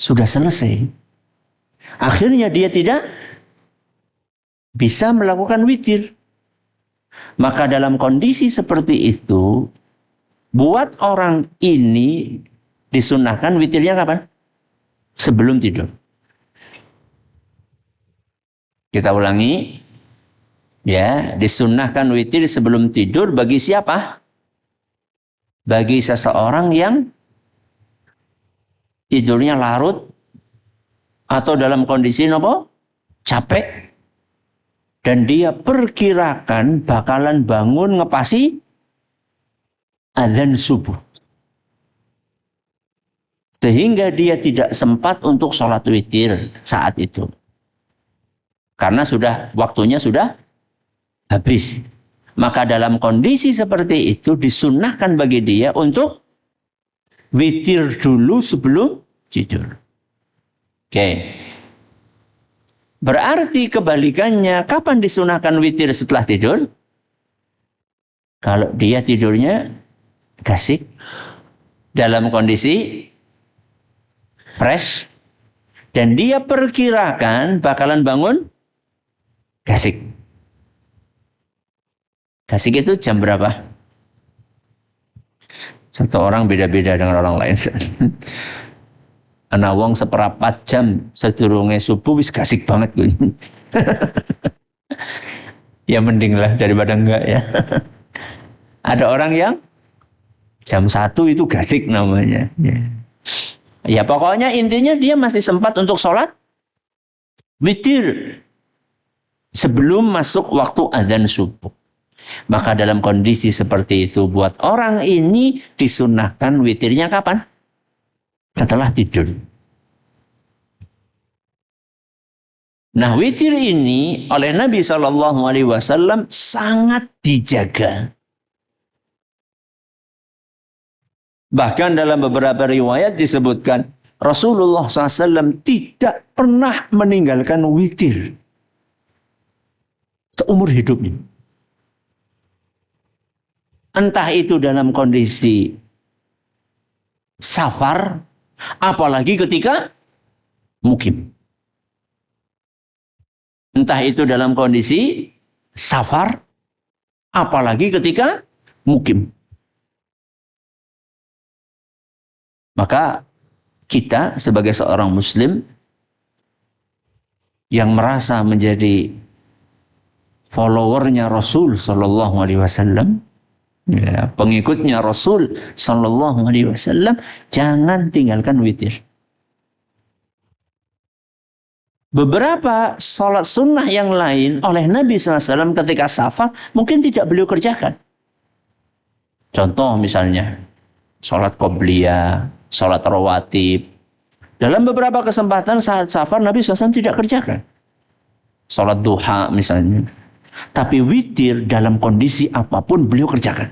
sudah selesai. Akhirnya dia tidak bisa melakukan witir. Maka dalam kondisi seperti itu, buat orang ini disunahkan witirnya kapan? Sebelum tidur. Kita ulangi. Ya, disunahkan witir sebelum tidur bagi siapa? Bagi seseorang yang tidurnya larut atau dalam kondisi apa? Capek. Dan dia perkirakan bakalan bangun ngepasi azan subuh. Sehingga dia tidak sempat untuk sholat witir saat itu. Karena waktunya sudah habis. Maka dalam kondisi seperti itu disunnahkan bagi dia untuk witir dulu sebelum tidur. Oke. Berarti kebalikannya, kapan disunahkan witir setelah tidur? Kalau dia tidurnya gasik, dalam kondisi fresh, dan dia perkirakan bakalan bangun gasik. Gasik itu jam berapa? Satu orang beda-beda dengan orang lain. Ana wong seperapat jam sedurunge subuh wis gasik banget gue. Ya mending lah daripada enggak ya. Ada orang yang jam 1 itu gasik namanya. Ya pokoknya intinya dia masih sempat untuk sholat witir sebelum masuk waktu azan subuh. Maka dalam kondisi seperti itu buat orang ini disunahkan witirnya kapan? Setelah tidur. Nah, witir ini oleh Nabi SAW sangat dijaga. Bahkan dalam beberapa riwayat disebutkan Rasulullah SAW tidak pernah meninggalkan witir seumur hidupnya. Entah itu dalam kondisi safar, apalagi ketika mukim. Entah itu dalam kondisi safar, apalagi ketika mukim. Maka kita sebagai seorang muslim yang merasa menjadi followernya Rasul sallallahu alaihi wasallam, ya, pengikutnya Rasul sallallahu alaihi wasallam, jangan tinggalkan witir. Beberapa sholat sunnah yang lain oleh Nabi SAW ketika safar mungkin tidak beliau kerjakan. Contoh misalnya sholat qobliyah, sholat rawatib. Dalam beberapa kesempatan saat safar Nabi SAW tidak kerjakan. Sholat duha misalnya. Tapi witir dalam kondisi apapun beliau kerjakan.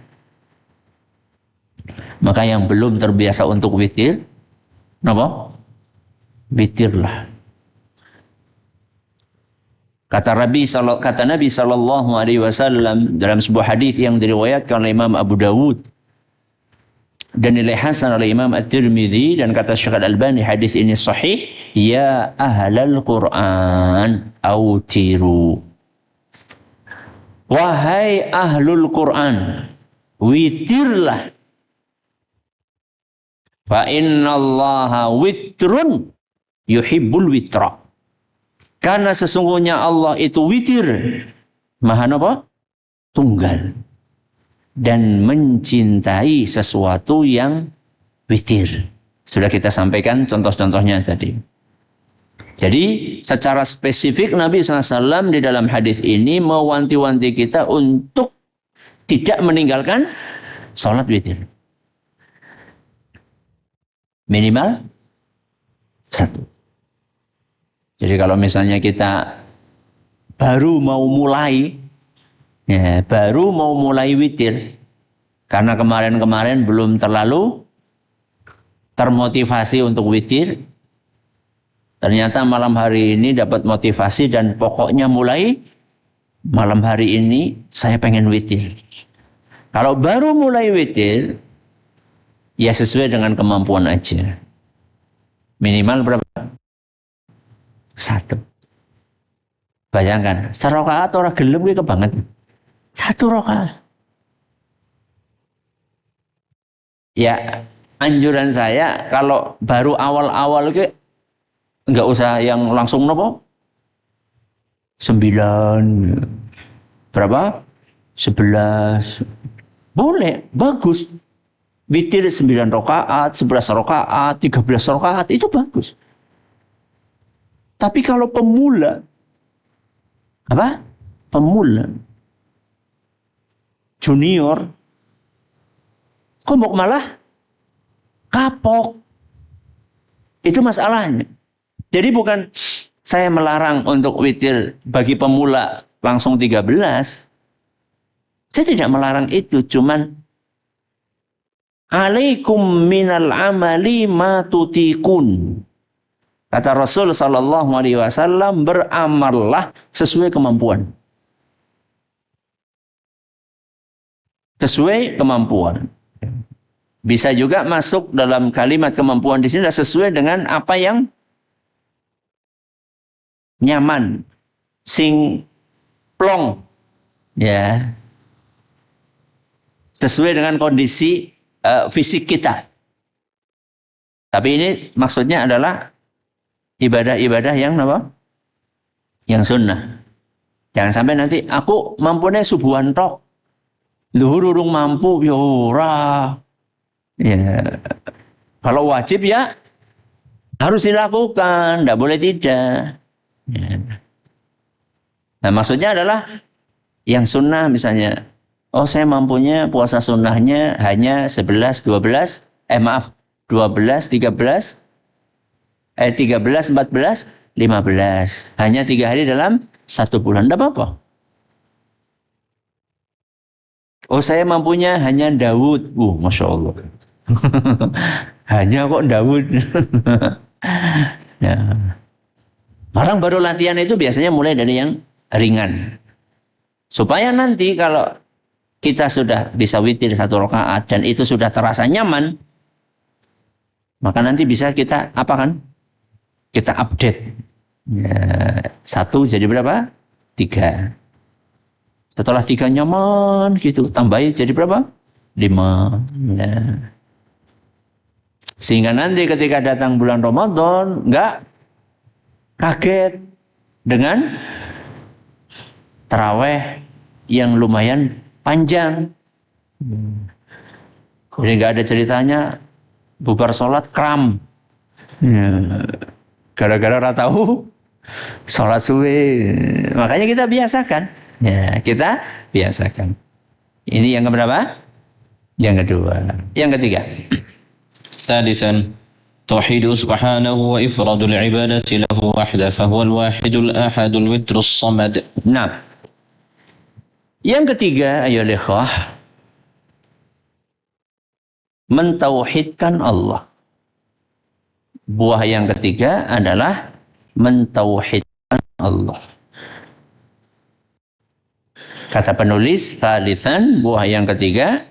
Maka yang belum terbiasa untuk witir, apa? Witirlah. Kata Nabi sallallahu alaihi wasallam dalam sebuah hadis yang diriwayatkan oleh Imam Abu Dawud dan nilai hasan oleh Imam At-Tirmidzi, dan kata Syekh Al-Albani hadis ini sahih, ya ahlal Quran autiru. Wahai ahlul Quran, witirlah. Fa innallaha witrun yuhibbul witra. Karena sesungguhnya Allah itu witir, maha apa? Tunggal. Dan mencintai sesuatu yang witir. Sudah kita sampaikan contoh-contohnya tadi. Jadi secara spesifik Nabi SAW di dalam hadis ini mewanti-wanti kita untuk tidak meninggalkan sholat witir. Minimal 1. Jadi kalau misalnya kita baru mau mulai witir, karena kemarin-kemarin belum terlalu termotivasi untuk witir, ternyata malam hari ini dapat motivasi dan pokoknya mulai malam hari ini saya pengen witir. Kalau baru mulai witir, ya sesuai dengan kemampuan aja. Minimal berapa? 1. Bayangkan, serakaat orang gelem iki kebanget. 1 rakaat. Ya, anjuran saya kalau baru awal-awal itu enggak usah yang langsung nopo 9. Berapa? 11. Boleh, bagus. Witir 9 rakaat, 11 rakaat, 13 rakaat itu bagus. Tapi kalau pemula, apa? Pemula, junior, kok mau malah kapok. Itu masalahnya. Jadi bukan saya melarang untuk witir bagi pemula langsung 13. Saya tidak melarang itu, cuman alaikum minal amali ma tutikun. Kata Rasul sallallahu alaihi wasallam, beramallah sesuai kemampuan. Sesuai kemampuan. Bisa juga masuk dalam kalimat kemampuan di sini sesuai dengan apa yang nyaman, sing plong, ya, sesuai dengan kondisi fisik kita. Tapi ini maksudnya adalah ibadah-ibadah yang apa? Yang sunnah. Jangan sampai nanti aku mampunya subuhan tok, luhur urung mampu, ya ora. Ya, kalau wajib ya harus dilakukan, tidak boleh tidak. Ya. Nah, maksudnya adalah yang sunnah misalnya, oh saya mampunya puasa sunnahnya hanya 11, 12, 12, 13, 13, 14, 15. Hanya 3 hari dalam 1 bulan, tidak apa-apa. Oh saya mampunya hanya Daud, Masya Allah. Hanya kok Daud. Ya. Orang baru latihan itu biasanya mulai dari yang ringan. Supaya nanti kalau kita sudah bisa witir 1 rakaat dan itu sudah terasa nyaman, maka nanti bisa kita apa kan? Kita update. Ya, 1 jadi berapa? 3. Setelah 3 nyaman gitu, tambahin jadi berapa? 5. Ya. Sehingga nanti ketika datang bulan Ramadan enggak kaget dengan taraweh yang lumayan panjang. Jadi enggak ada ceritanya bubar sholat kram. Ya. Gara-gara ora tahu sholat suwe. Makanya kita biasakan. Ya, kita biasakan. Ini yang keberapa? Yang kedua. Yang ketiga. ثالثا توحيده سبحانه وإفراد العبادة له وحده فهو الواحد الأحد الوتر الصمد. Nah, yang ketiga ayo ikhwah, mentauhidkan Allah. Buah yang ketiga adalah mentauhidkan Allah. Kata penulis, thalithan, buah yang ketiga,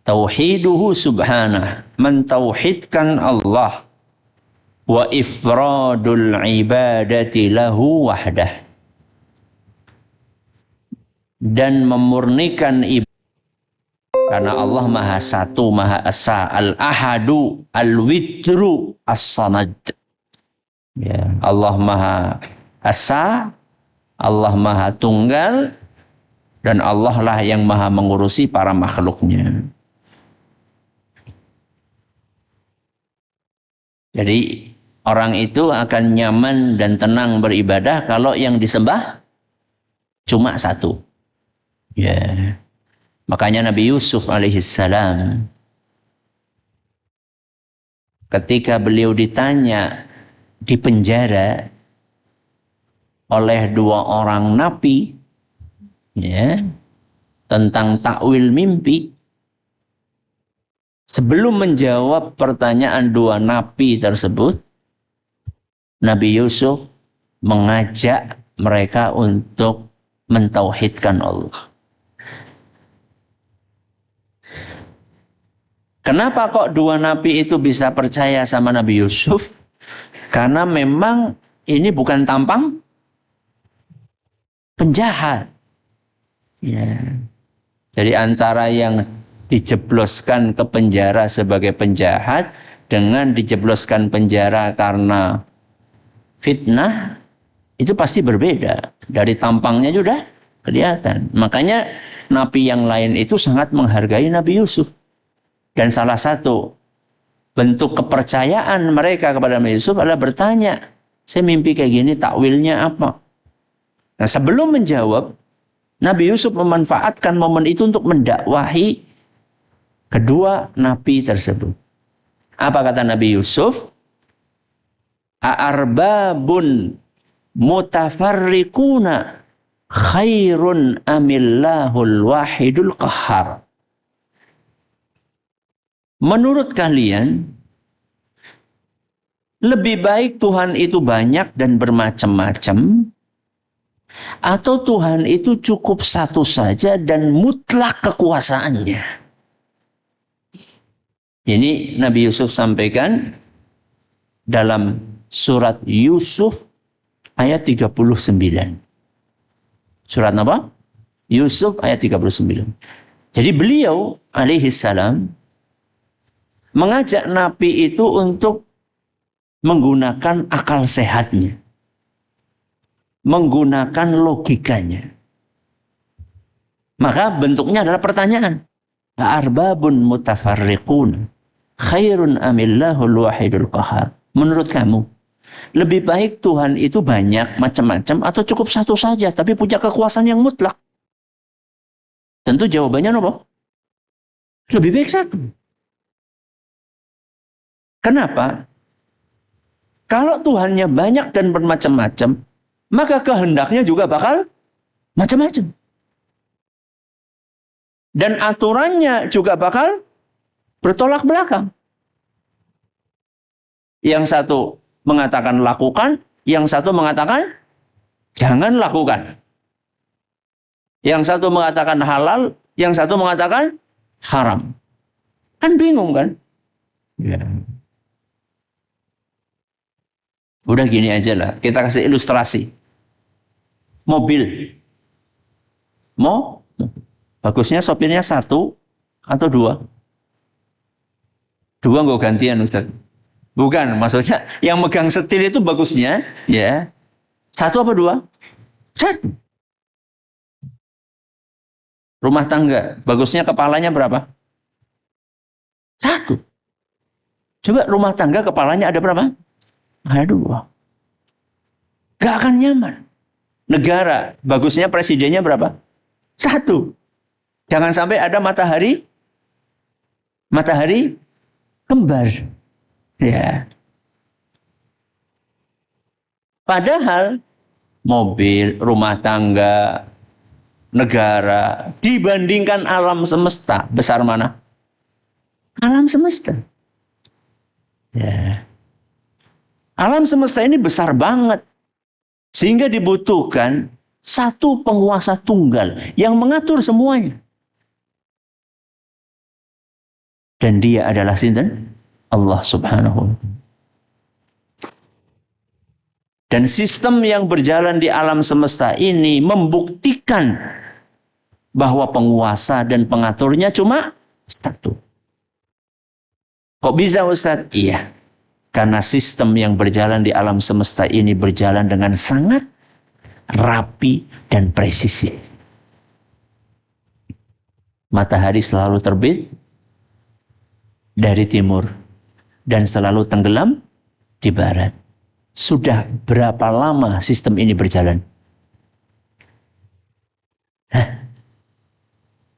tauhiduhu subhanah, mentauhidkan Allah, wa ifradul ibadati lahu wahdah, dan memurnikan ibadah karena Allah Maha Satu, Maha Esa, Al-Ahadu, Al-Witru, As-Samad. Ya, Allah Maha Esa, Allah Maha Tunggal, dan Allah lah yang Maha mengurusi para makhluknya. Jadi orang itu akan nyaman dan tenang beribadah kalau yang disembah cuma satu. Ya. Makanya Nabi Yusuf alaihissalam ketika beliau ditanya di penjara oleh 2 orang nabi, ya, tentang takwil mimpi, sebelum menjawab pertanyaan 2 nabi tersebut, Nabi Yusuf mengajak mereka untuk mentauhidkan Allah. Kenapa kok 2 nabi itu bisa percaya sama Nabi Yusuf? Karena memang ini bukan tampang penjahat. Ya. Jadi antara yang dijebloskan ke penjara sebagai penjahat dengan dijebloskan penjara karena fitnah, itu pasti berbeda. Dari tampangnya sudah kelihatan. Makanya nabi yang lain itu sangat menghargai Nabi Yusuf. Dan salah satu bentuk kepercayaan mereka kepada Nabi Yusuf adalah bertanya, saya mimpi kayak gini, takwilnya apa? Nah, sebelum menjawab, Nabi Yusuf memanfaatkan momen itu untuk mendakwahi kedua nabi tersebut. Apa kata Nabi Yusuf? A'arbabun mutafarriquna khairun amillahul wahidul qahhar. Menurut kalian, lebih baik Tuhan itu banyak dan bermacam-macam, atau Tuhan itu cukup satu saja dan mutlak kekuasaannya? Ini Nabi Yusuf sampaikan dalam surat Yusuf ayat 39. Surat apa? Yusuf ayat 39. Jadi beliau alaihi salam mengajak Nabi itu untuk menggunakan akal sehatnya. Menggunakan logikanya. Maka bentuknya adalah pertanyaan. Arbabun mutafarriqun khairun amillahul wahidul qahhar. Menurut kamu, lebih baik Tuhan itu banyak, macam-macam, atau cukup satu saja, tapi punya kekuasaan yang mutlak? Tentu jawabannya apa? Lebih baik satu. Kenapa? Kalau Tuhannya banyak dan bermacam-macam, maka kehendaknya juga bakal macam-macam. Dan aturannya juga bakal bertolak belakang. Yang satu mengatakan lakukan, yang satu mengatakan jangan lakukan. Yang satu mengatakan halal, yang satu mengatakan haram. Kan bingung kan? Ya. Udah gini aja lah, kita kasih ilustrasi. Mobil. Bagusnya sopirnya satu atau dua? Dua nggak gantian, Ustaz? Bukan, maksudnya yang megang setir itu bagusnya ya satu apa dua? Satu. Rumah tangga, bagusnya kepalanya berapa? Satu. Coba rumah tangga kepalanya ada berapa? Ada dua. Gak akan nyaman. Negara, bagusnya presidennya berapa? Satu. Jangan sampai ada matahari kembar. Ya. Padahal mobil, rumah tangga, negara dibandingkan alam semesta, besar mana? Alam semesta. Ya. Alam semesta ini besar banget. Sehingga dibutuhkan satu penguasa tunggal yang mengatur semuanya. Dan dia adalah sinten? Allah Subhanahu wa ta'ala. Dan sistem yang berjalan di alam semesta ini membuktikan bahwa penguasa dan pengaturnya cuma satu. Kok bisa, Ustaz? Iya. Karena sistem yang berjalan di alam semesta ini berjalan dengan sangat rapi dan presisi. Matahari selalu terbit dari timur dan selalu tenggelam di barat. Sudah berapa lama sistem ini berjalan?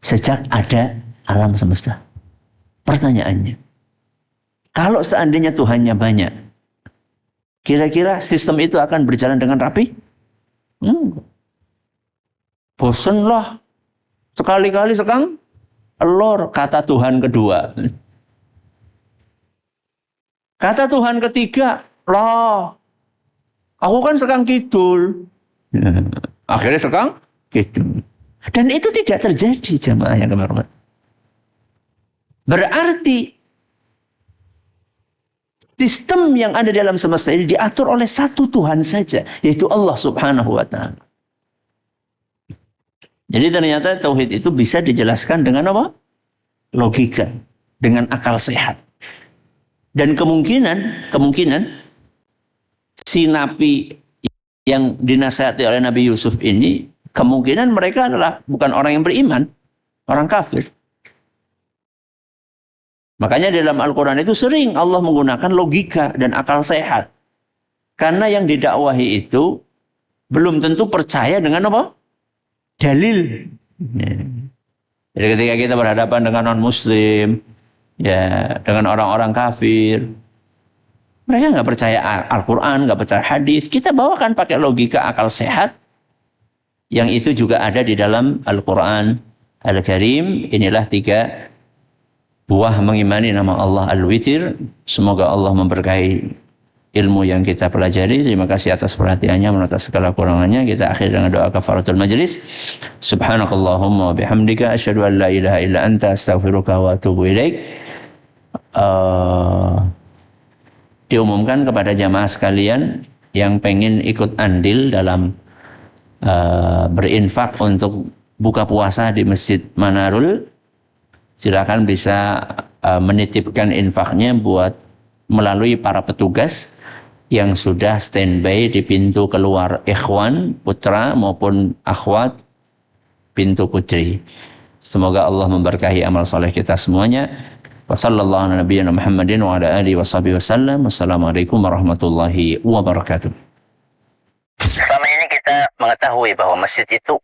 Sejak ada alam semesta. Pertanyaannya, kalau seandainya Tuhannya banyak, kira-kira sistem itu akan berjalan dengan rapi? Bosen lah. Sekali-kali sekang elor, kata Tuhan kedua. Kata Tuhan ketiga, loh, aku kan sekang kidul. Akhirnya sekang kidul. Dan itu tidak terjadi, jamaah yang kemarin. Berarti Sistem yang ada dalam semesta ini diatur oleh satu Tuhan saja, yaitu Allah Subhanahu wa Ta'ala. Jadi ternyata tauhid itu bisa dijelaskan dengan apa? Logika, dengan akal sehat. Dan kemungkinan si napi yang dinasihati oleh Nabi Yusuf ini, kemungkinan mereka adalah bukan orang yang beriman, orang kafir. Makanya dalam Al-Quran itu sering Allah menggunakan logika dan akal sehat. Karena yang didakwahi itu belum tentu percaya dengan apa? Dalil. Jadi ketika kita berhadapan dengan non-muslim, ya, dengan orang-orang kafir, mereka nggak percaya Al-Quran, nggak percaya hadis, kita bawakan pakai logika akal sehat, yang itu juga ada di dalam Al-Quran Al-Karim. Inilah 3 buah mengimani nama Allah Al-Witir. Semoga Allah memberkahi ilmu yang kita pelajari. Terima kasih atas perhatiannya, atas segala kurangannya. Kita akhiri dengan doa kafaratul majlis. Subhanakallahumma wa bihamdika asyhadu an la ilaha illa anta astaghfiruka wa atubu ilaik. Diumumkan kepada jamaah sekalian yang pengen ikut andil dalam berinfak untuk buka puasa di Masjid Manarul, silakan bisa menitipkan infaknya buat melalui para petugas yang sudah standby di pintu keluar ikhwan putra maupun akhwat pintu putri. Semoga Allah memberkahi amal soleh kita semuanya. Wassallallahu ala nabiyyina Muhammadin wa ala alihi washabihi wasallam. Wassalamualaikum warahmatullahi wabarakatuh. Selama ini kita mengetahui bahwa masjid itu